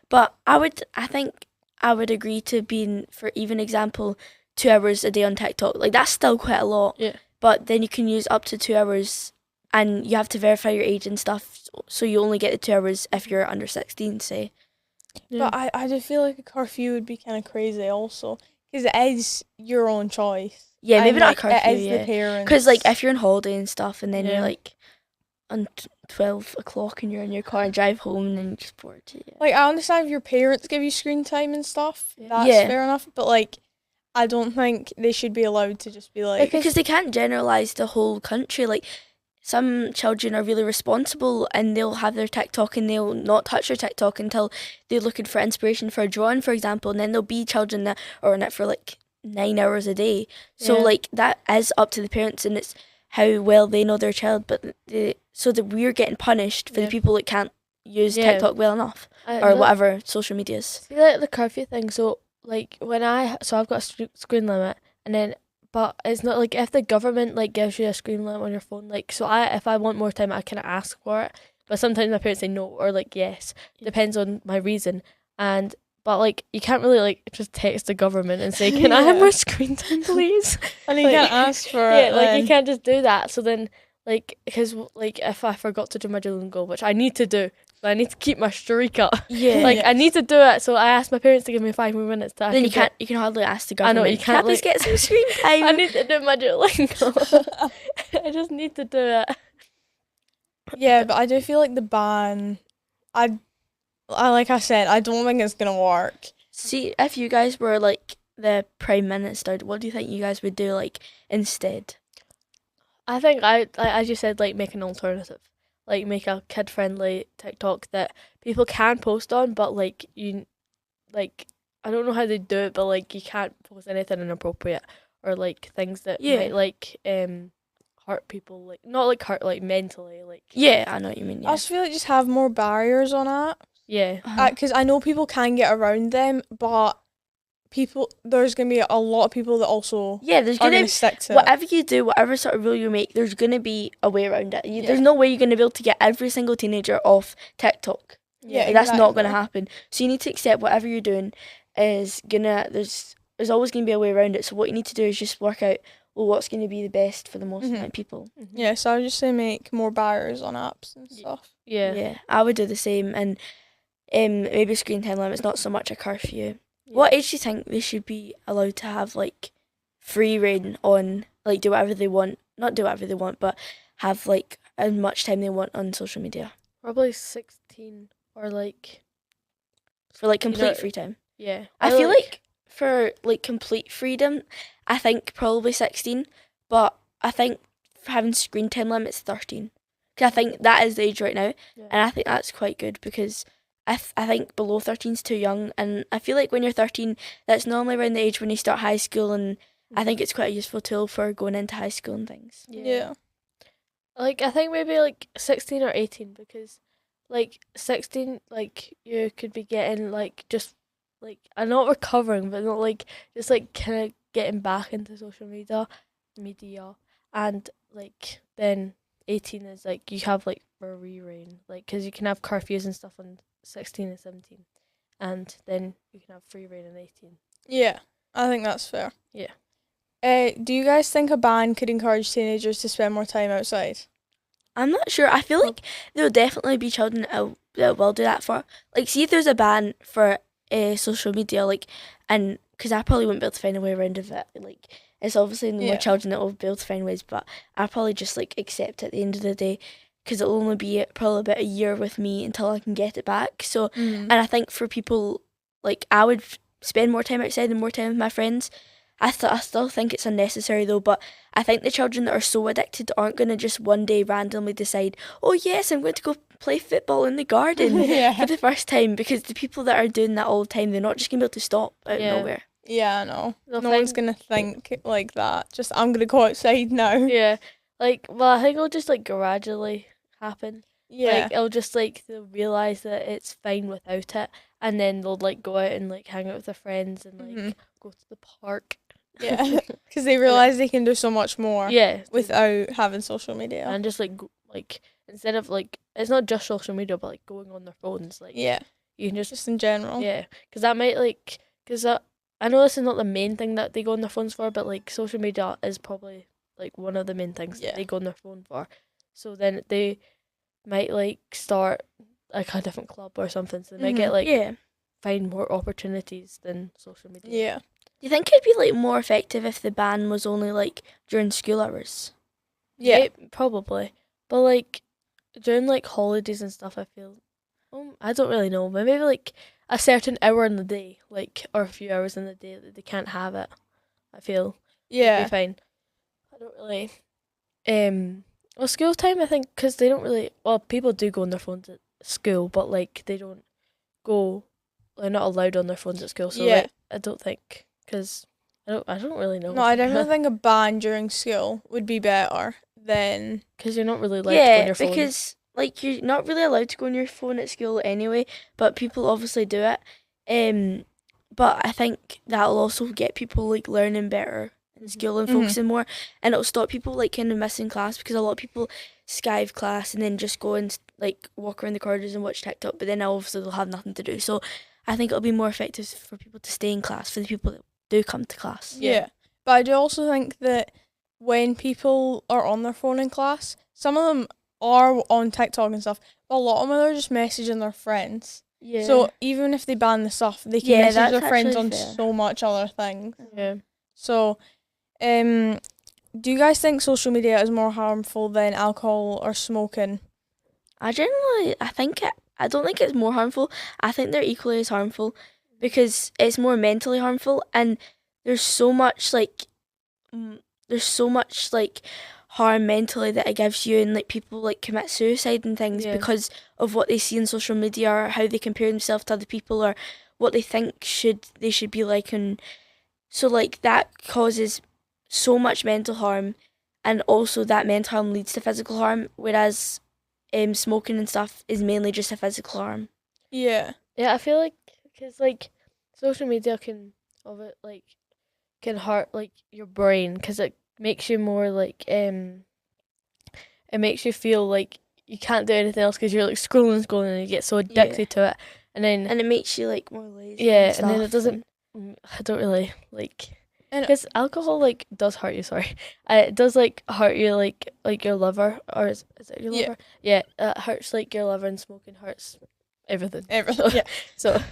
But I think I would agree to being, for even example, 2 hours a day on TikTok. Like that's still quite a lot. Yeah. But then you can use up to 2 hours, and you have to verify your age and stuff. So you only get the 2 hours if you're under 16, say. Yeah. But I do feel like a curfew would be kind of crazy also because it is your own choice. Yeah, maybe And, not a like, curfew. It is the parents. Because like if you're on holiday and stuff, and then Yeah. you're like on 12 o'clock and you're in your car and drive home, and then you're just bored. Yeah. Like I understand if your parents give you screen time and stuff, that's Yeah. fair enough. But like, I don't think they should be allowed to just be like. Because they can't generalize the whole country. Like some children are really responsible and they'll have their TikTok and they'll not touch their TikTok until they're looking for inspiration for a drawing, for example. And then there'll be children that are on it for like 9 hours a day. So Yeah. like that is up to the parents, and it's how well they know their child. But so that we're getting punished for the Yeah. people that can't use Yeah. TikTok well enough, I or know- whatever social medias. See, like the curfew thing. So like I've got a screen limit, and then but it's not like if the government like gives you a screen limit on your phone. Like so, if I want more time, I can ask for it. But sometimes my parents say no or like yes. Depends on my reason. But like you can't really like just text the government and say, "Can I have Yeah. more screen time, please?" And you like- can't ask for Yeah, it. like then. you can't just do that. So then, like, because like if I forgot to do my Duolingo, which I need to do, so I need to keep my streak up. Yeah. Like I Yes. need to do it. So I asked my parents to give me 5 more minutes. To then actually you can hardly ask the I know, government. you Can I can't, please like- get some screen time? I need to do my Duolingo. I just need to do it. Yeah, but I do feel like the ban. I like I said, I don't think it's gonna work. See, if you guys were like the Prime Minister, what do you think you guys would do like instead? I think as you said, like make an alternative, like make a kid friendly TikTok that people can post on, but like I don't know how they do it, but like you can't post anything inappropriate or like things that Yeah. might like hurt people, like not like hurt like mentally, like Yeah, I know what you mean. I Yeah. just feel like just have more barriers on it. yeah. Because I know people can get around them, but there's gonna be a lot of people that also Yeah, there's are gonna gonna stick to it. whatever you do, whatever sort of rule you make, there's gonna be a way around it. Yeah. There's no way you're gonna be able to get every single teenager off TikTok. Yeah, That's not gonna exactly. happen. So you need to accept whatever you're doing is gonna. There's always gonna be a way around it. So what you need to do is just work out what's gonna be the best for the most amount of people. Yeah, so I would just say make more barriers on apps and Yeah. stuff. Yeah. I would do the same, and maybe screen time limits, not so much a curfew. What age do you think they should be allowed to have like free reign on, like do whatever they want, not do whatever they want, but have like as much time they want on social media Probably 16 or like for like complete know- free time? yeah. I feel like for like complete freedom, I think probably 16, but I think for having screen time limits 13. Because I think that is the age right now, Yeah. and I think that's quite good because I think below 13 is too young, and I feel like when you're 13, that's normally around the age when you start high school, and I think it's quite a useful tool for going into high school and things. Yeah. Like I think maybe like 16 or 18 because like 16 like you could be getting like just like I'm not recovering, but not like just like kind of getting back into social media, and like then 18 is like you have like free reign, like because you can have curfews and stuff on 16 and 17, and then you can have free reign on 18. Yeah, I think that's fair. Yeah. Do you guys think a ban could encourage teenagers to spend more time outside? I'm not sure. I feel like there will definitely be children that will do that for. Like, see if there's a ban for social media, like, and because I probably wouldn't be able to find a way around of it. Like, it's obviously more children that will be able to find ways, but I'll probably just like accept it at the end of the day, because it'll only be probably about a year with me until I can get it back. So, and I think for people, like, I would spend more time outside and more time with my friends. I still think it's unnecessary though, but I think the children that are so addicted aren't going to just one day randomly decide, oh yes, I'm going to go play football in the garden for the first time, because the people that are doing that all the time, they're not just going to be able to stop out of nowhere. Yeah, I know. They'll No one's going to think like that. Just, I'm going to go outside now. Yeah. Like, well, I think it'll just like gradually happen. Yeah. Like, it'll just like, they'll realise that it's fine without it, and then they'll like go out and like hang out with their friends and like go to the park. Yeah, because they realise they can do so much more without having social media. And just like instead of like, it's not just social media, but like going on their phones, like you can just in general. Yeah, because that might like, because I know this is not the main thing that they go on their phones for, but like social media is probably like one of the main things that they go on their phone for. So then they might like start like a different club or something, so they might get like find more opportunities than social media. Yeah. Do you think it'd be like more effective if the ban was only like during school hours? Yeah, probably. But like during like holidays and stuff, I feel I don't really know. But maybe like a certain hour in the day, like, or a few hours in the day that they can't have it. I feel it'd be fine. I don't really. Well, school time, I think, because they don't really. Well, people do go on their phones at school, but like they don't go. They're not allowed on their phones at school, so like, I don't think. Because I don't really know. No, I definitely think a ban during school would be better than... Because you're not really allowed to go on your phone. Yeah, because like you're not really allowed to go on your phone at school anyway, but people obviously do it. But I think that'll also get people like learning better in school and focusing more, and it'll stop people like kind of missing class, because a lot of people skive class and then just go and like walk around the corridors and watch TikTok, but then obviously they'll have nothing to do. So I think it'll be more effective for people to stay in class, for the people that do come to class. Yeah. But I do also think that when people are on their phone in class, some of them are on TikTok and stuff, but a lot of them are just messaging their friends. Yeah. So even if they ban the stuff, they can message their friends on fair. so much other things. Yeah. So, do you guys think social media is more harmful than alcohol or smoking? I don't think it's more harmful. I think they're equally as harmful, because it's more mentally harmful, and there's so much like harm mentally that it gives you, and like people like commit suicide and things because of what they see on social media, or how they compare themselves to other people, or what they think they should be like, and so like that causes so much mental harm, and also that mental harm leads to physical harm, whereas smoking and stuff is mainly just a physical harm. Yeah. Yeah, I feel like, because like social media can hurt like your brain, because it makes you more like it makes you feel like you can't do anything else, because you're like scrolling and you get so addicted to it, and it makes you like more lazy. Yeah, and then it doesn't. I don't really like. Because alcohol like does hurt you. Sorry, it does like hurt you like your liver, or is it your liver? Yeah, it hurts like your liver, and smoking hurts everything. Yeah. So,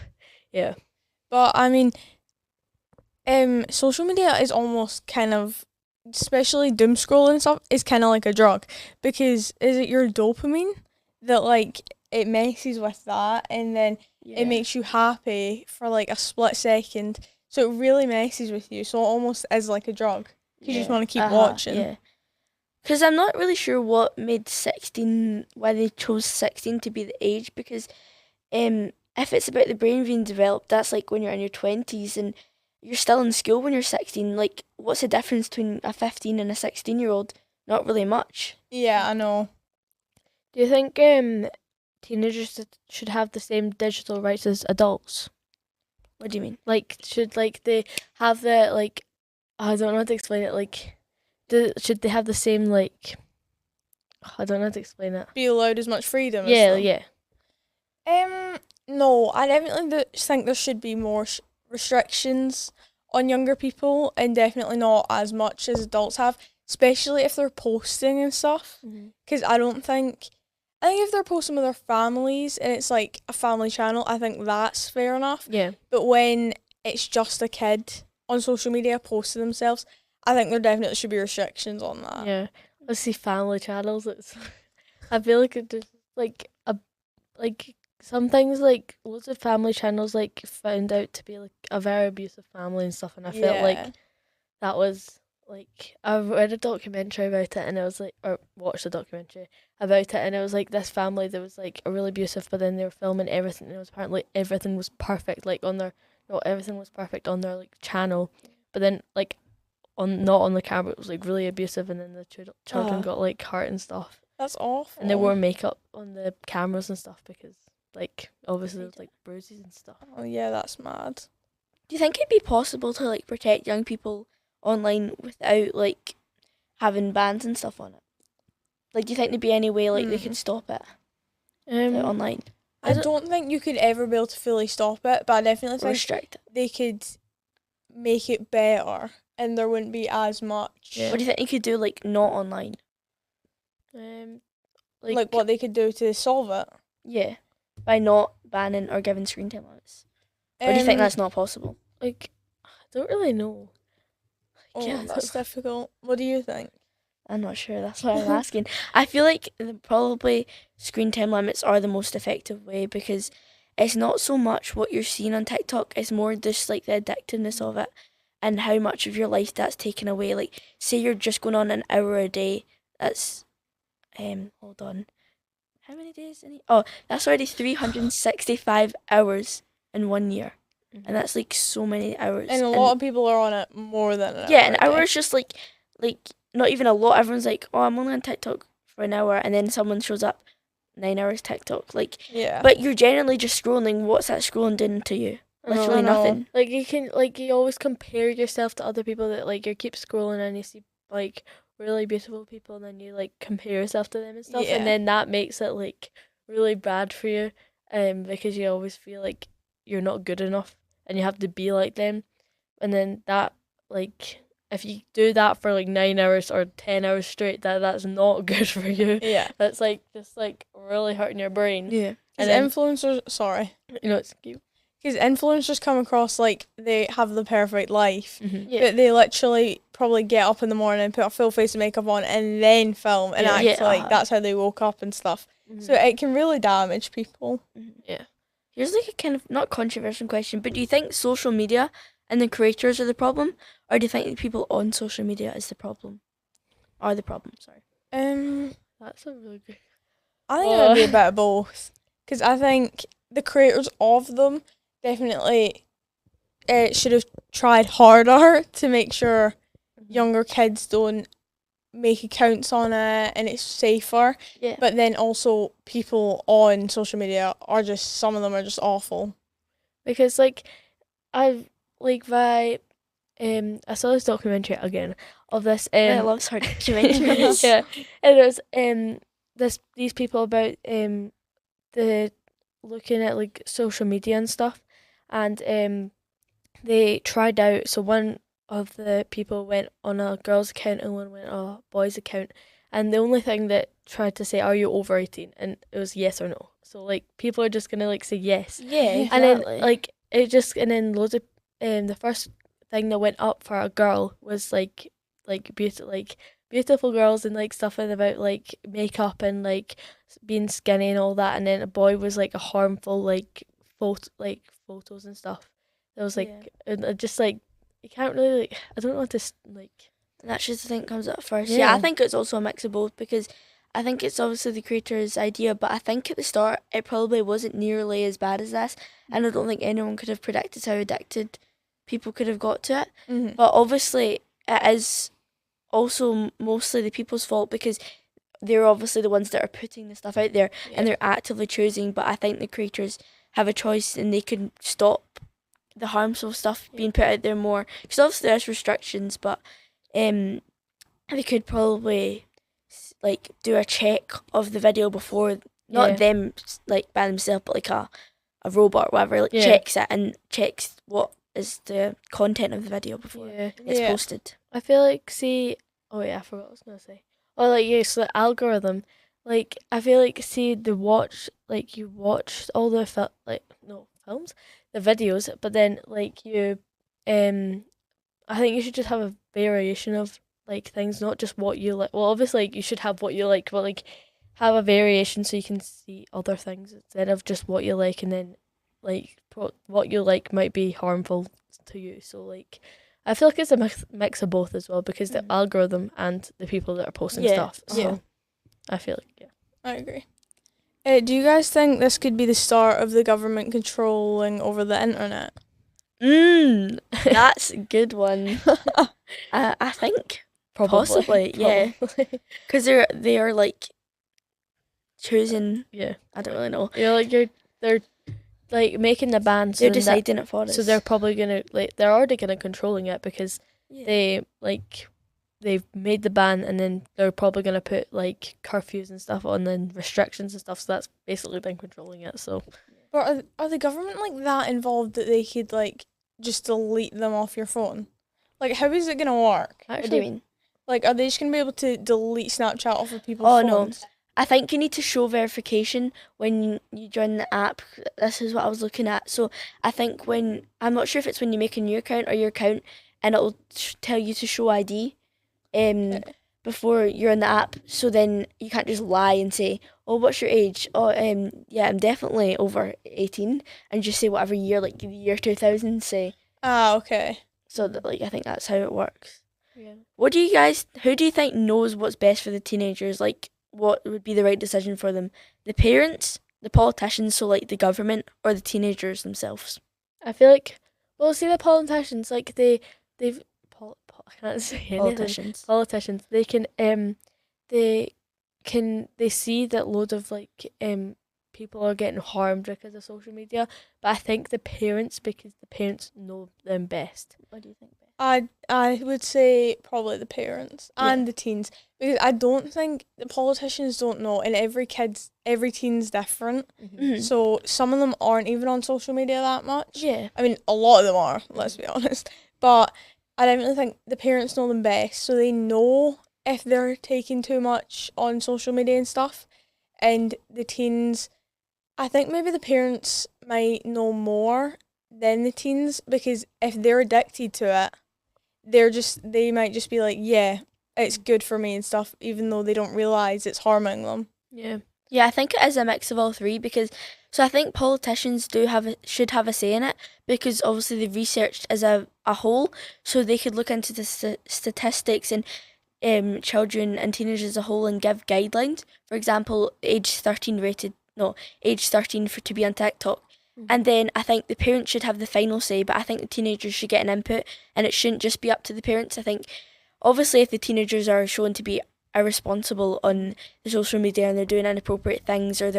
yeah. But I mean, social media is almost kind of, especially doom scrolling and stuff, is kind of like a drug, because is it your dopamine that like it messes with that, and then it makes you happy for like a split second. So it really messes with you. So it almost is like a drug. You just want to keep watching. Yeah. Because I'm not really sure what made 16, why they chose 16 to be the age. Because if it's about the brain being developed, that's like when you're in your 20s and you're still in school when you're 16. Like, what's the difference between a 15 and a 16-year-old? Not really much. Yeah, I know. Do you think teenagers should have the same digital rights as adults? What do you mean? Like, should like they have the like? I don't know how to explain it. Like, should they have the same like? I don't know how to explain it. Be allowed as much freedom as Yeah, them. yeah. No, I definitely think there should be more restrictions on younger people, and definitely not as much as adults have, especially if they're posting and stuff. Because I think if they're posting with their families and it's like a family channel, I think that's fair enough. Yeah. But when it's just a kid on social media posting themselves, I think there definitely should be restrictions on that. Yeah. Let's see family channels. I feel like it just like some things like loads of family channels like found out to be like a very abusive family and stuff, and I felt like that was like I read a documentary about it and I was like, or watched a documentary about it and it was like this family that was like really abusive, but then they were filming everything and it was apparently everything was perfect like on their everything was perfect on their like channel, but then like not on the camera it was like really abusive, and then the children got like hurt and stuff. That's awful. And they wore makeup on the cameras and stuff because like obviously there was like bruises and stuff. Oh yeah, that's mad. Do you think it'd be possible to like protect young people online without like having bans and stuff on it? Like, do you think there'd be any way like they could stop it online? I don't think you could ever be able to fully stop it, but I definitely think Restrict it. they could make it better and there wouldn't be as much. What do you think you could do like not online? Like what they could do to solve it? Yeah, by not banning or giving screen time limits. Or do you think that's not possible? Like, I don't really know. Yeah, that's difficult. What do you think? I'm not sure. That's why I'm asking. I feel like probably screen time limits are the most effective way because it's not so much what you're seeing on TikTok. It's more just like the addictiveness of it and how much of your life that's taken away. Like, say you're just going on an hour a day. That's hold on. How many days? That's already 365 hours in 1 year. And that's like so many hours. And a lot of people are on it more than an hour. Yeah, an hour is just like not even a lot. Everyone's like, oh, I'm only on TikTok for an hour, and then someone shows up 9 hours TikTok. Like, yeah. But you're generally just scrolling. What's that scrolling doing to you? Literally nothing. Like you always compare yourself to other people that like you keep scrolling and you see like really beautiful people and then you like compare yourself to them and stuff, and then that makes it like really bad for you, because you always feel like you're not good enough and you have to be like them, and then that like if you do that for like 9 hours or 10 hours straight, that's not good for you. Yeah, that's like just like really hurting your brain. Yeah, and influencers, sorry, it's cute. Because influencers come across like they have the perfect life, Yeah. but they literally probably get up in the morning and put a full face of makeup on and then film and act like that's how they woke up and stuff. So it can really damage people. Yeah. Here's like a kind of not controversial question, but do you think social media and the creators are the problem, or do you think the people on social media is the problem? Are the problem? Sorry. That's a really good. I think it would be a bit of both. Because I think the creators of them definitely should have tried harder to make sure younger kids don't make accounts on it and it's safer. Yeah. But then also people on social media are just, some of them are just awful. Because like I saw this documentary again of this I love hard documentaries. yeah, and it was these people about the looking at like social media and stuff, and they tried out. So one of the people went on a girl's account and one went on a boy's account, and the only thing that tried to say, "Are you over 18?" and it was yes or no. So like people are just gonna like say yes. Yeah, exactly. And then like it just, and then loads of the first thing that went up for a girl was like beautiful girls and like stuff and about like makeup and like being skinny and all that, and then a boy was like a harmful like photos and stuff. That was like and just like you can't really like, I don't know what to like. That's just the thing that comes up first. Yeah, I think it's also a mix of both because I think it's obviously the creator's idea, but I think at the start it probably wasn't nearly as bad as this, and I don't think anyone could have predicted how addicted people could have got to it. But obviously it is also mostly the people's fault because they're obviously the ones that are putting the stuff out there and they're actively choosing, but I think the creators have a choice and they can stop the harmful stuff being put out there more. Because obviously there's restrictions, but they could probably like do a check of the video before, not them like by themselves, but like a robot or whatever, like checks it and checks what is the content of the video before it's posted. I feel like, see, I forgot what I was gonna say. Oh, like so the algorithm, like I feel like, see, you watch all the films, the videos, but then like you, I think you should just have a variation of like things, not just what you like. Well, obviously like, you should have what you like, but like have a variation so you can see other things instead of just what you like, and then like what you like might be harmful to you. So like I feel like it's a mix of both as well, because the algorithm and the people that are posting stuff. So I feel like I agree. Do you guys think this could be the start of the government controlling over the internet? That's a good one. I think possibly. Yeah, because they are like choosing. Yeah, I don't really know. They're like making the ban. So they're deciding it for us. So they're probably gonna they're already gonna controlling it, because they've made the ban, and then they're probably gonna put like curfews and stuff on, and restrictions and stuff. So that's basically them controlling it. So, but are the government like that involved that they could like just delete them off your phone? Like, how is it gonna work? What do you mean? Like, are they just gonna be able to delete Snapchat off of people's phones? No. I think you need to show verification when you join the app. This is what I was looking at. So I think I'm not sure if it's when you make a new account or your account, and it'll tell you to show ID before you're in the app. So then you can't just lie and say, oh, what's your age? Oh, yeah, I'm definitely over 18, and just say whatever year, like the year 2000, say. Ah, okay. So that, like, I think that's how it works. Yeah. Who do you think knows what's best for the teenagers? Like, what would be the right decision for them? The parents, the politicians, so like the government, or the teenagers themselves? I feel like, well, see, the politicians, like they've I can't say anything. Politicians, they see that loads of like people are getting harmed because of social media, but I think the parents, because the parents know them best. What do you think, Beth? I would say probably the parents and the teens, because I don't think the politicians don't know, and every teen's different. Mm-hmm. So some of them aren't even on social media that much. Yeah. I mean, a lot of them are, let's be honest. But I definitely think the parents know them best, so they know if they're taking too much on social media and stuff. And the teens, I think maybe the parents might know more than the teens, because if they're addicted to it, they might just be like, yeah, it's good for me and stuff, even though they don't realise it's harming them. Yeah. Yeah, I think it is a mix of all three, because I think politicians should have a say in it, because obviously they've researched as a whole, so they could look into the statistics and children and teenagers as a whole and give guidelines. For example, age 13 to be on TikTok. And then I think the parents should have the final say, but I think the teenagers should get an input, and it shouldn't just be up to the parents. I think, obviously, if the teenagers are shown to be irresponsible on the social media and they're doing inappropriate things, or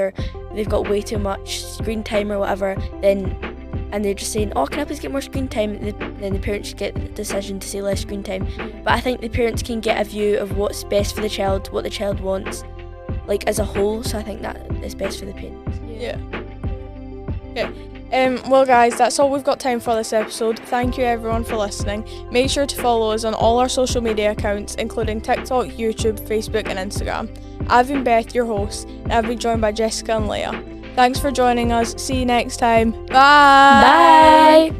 they've got way too much screen time or whatever, and they're just saying, oh, can I please get more screen time? Then the parents should get the decision to say less screen time. But I think the parents can get a view of what's best for the child, what the child wants, like as a whole. So I think that is best for the parents. Yeah. Okay. Well, guys, that's all we've got time for this episode. Thank you, everyone, for listening. Make sure to follow us on all our social media accounts, including TikTok, YouTube, Facebook, and Instagram. I've been Beth, your host, and I've been joined by Jessica and Leah. Thanks for joining us. See you next time. Bye. Bye.